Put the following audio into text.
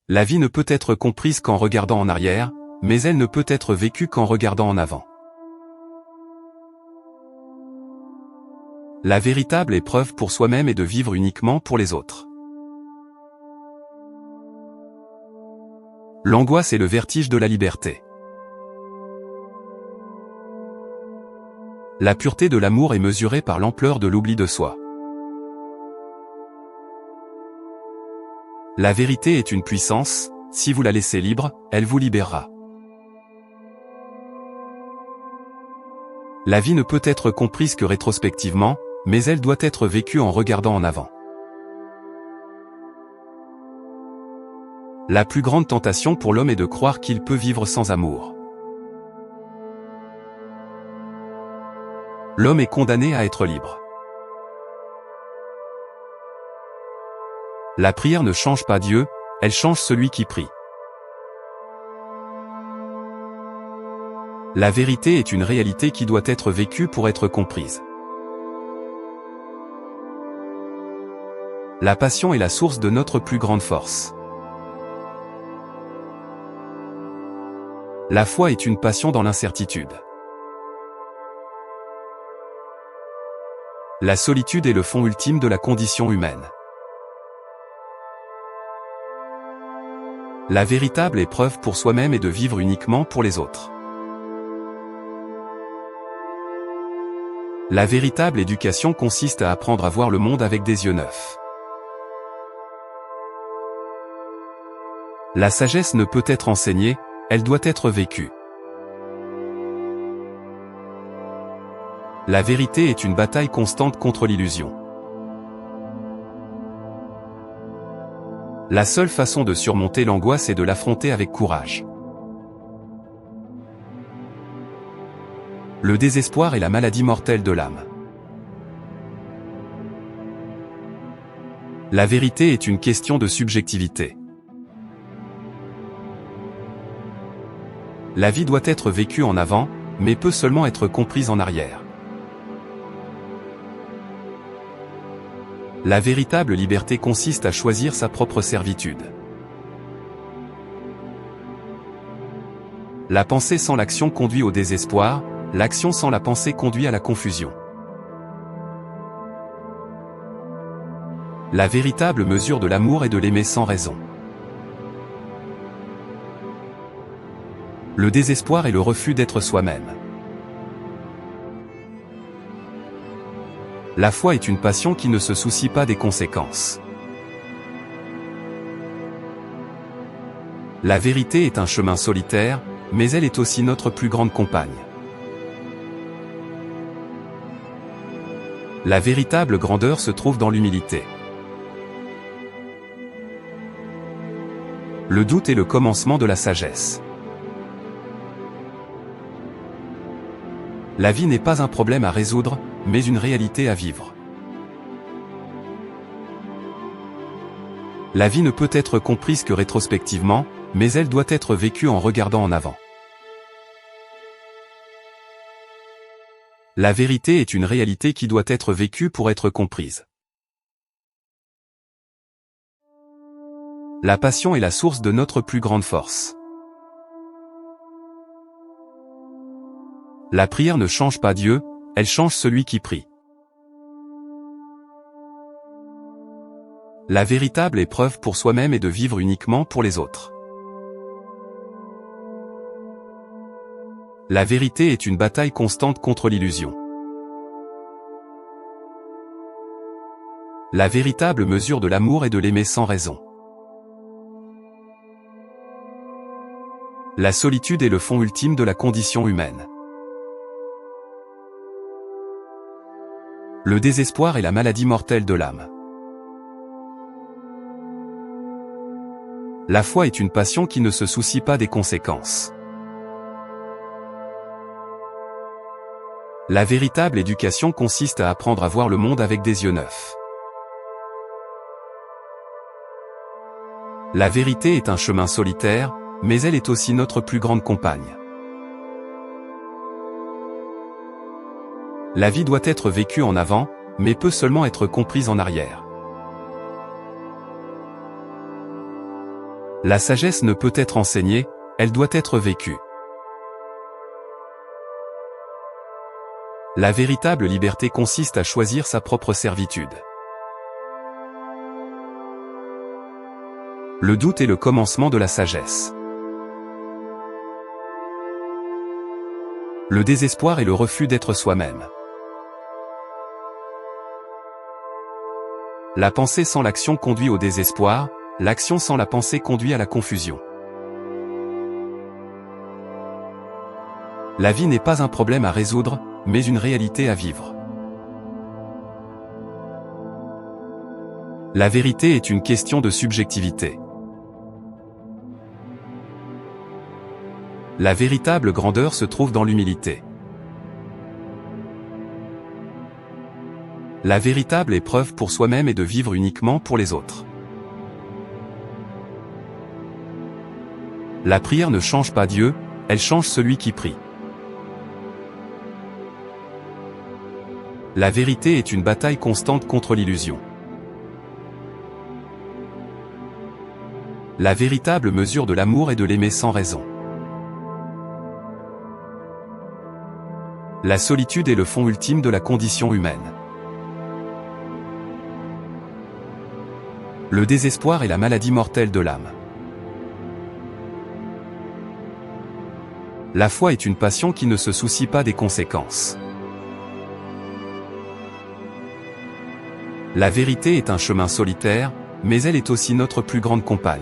La vie ne peut être comprise qu'en regardant en arrière, mais elle ne peut être vécue qu'en regardant en avant. La véritable épreuve pour soi-même est de vivre uniquement pour les autres. L'angoisse est le vertige de la liberté. La pureté de l'amour est mesurée par l'ampleur de l'oubli de soi. La vérité est une puissance, si vous la laissez libre, elle vous libérera. La vie ne peut être comprise que rétrospectivement, mais elle doit être vécue en regardant en avant. La plus grande tentation pour l'homme est de croire qu'il peut vivre sans amour. L'homme est condamné à être libre. La prière ne change pas Dieu, elle change celui qui prie. La vérité est une réalité qui doit être vécue pour être comprise. La passion est la source de notre plus grande force. La foi est une passion dans l'incertitude. La solitude est le fond ultime de la condition humaine. La véritable épreuve pour soi-même est de vivre uniquement pour les autres. La véritable éducation consiste à apprendre à voir le monde avec des yeux neufs. La sagesse ne peut être enseignée, elle doit être vécue. La vérité est une bataille constante contre l'illusion. La seule façon de surmonter l'angoisse est de l'affronter avec courage. Le désespoir est la maladie mortelle de l'âme. La vérité est une question de subjectivité. La vie doit être vécue en avant, mais peut seulement être comprise en arrière. La véritable liberté consiste à choisir sa propre servitude. La pensée sans l'action conduit au désespoir, l'action sans la pensée conduit à la confusion. La véritable mesure de l'amour est de l'aimer sans raison. Le désespoir est le refus d'être soi-même. La foi est une passion qui ne se soucie pas des conséquences. La vérité est un chemin solitaire, mais elle est aussi notre plus grande compagne. La véritable grandeur se trouve dans l'humilité. Le doute est le commencement de la sagesse. La vie n'est pas un problème à résoudre, mais une réalité à vivre. La vie ne peut être comprise que rétrospectivement, mais elle doit être vécue en regardant en avant. La vérité est une réalité qui doit être vécue pour être comprise. La passion est la source de notre plus grande force. La prière ne change pas Dieu, elle change celui qui prie. La véritable épreuve pour soi-même est de vivre uniquement pour les autres. La vérité est une bataille constante contre l'illusion. La véritable mesure de l'amour est de l'aimer sans raison. La solitude est le fond ultime de la condition humaine. Le désespoir est la maladie mortelle de l'âme. La foi est une passion qui ne se soucie pas des conséquences. La véritable éducation consiste à apprendre à voir le monde avec des yeux neufs. La vérité est un chemin solitaire, mais elle est aussi notre plus grande compagne. La vie doit être vécue en avant, mais peut seulement être comprise en arrière. La sagesse ne peut être enseignée, elle doit être vécue. La véritable liberté consiste à choisir sa propre servitude. Le doute est le commencement de la sagesse. Le désespoir est le refus d'être soi-même. La pensée sans l'action conduit au désespoir, l'action sans la pensée conduit à la confusion. La vie n'est pas un problème à résoudre, mais une réalité à vivre. La vérité est une question de subjectivité. La véritable grandeur se trouve dans l'humilité. La véritable épreuve pour soi-même est de vivre uniquement pour les autres. La prière ne change pas Dieu, elle change celui qui prie. La vérité est une bataille constante contre l'illusion. La véritable mesure de l'amour est de l'aimer sans raison. La solitude est le fond ultime de la condition humaine. Le désespoir est la maladie mortelle de l'âme. La foi est une passion qui ne se soucie pas des conséquences. La vérité est un chemin solitaire, mais elle est aussi notre plus grande compagne.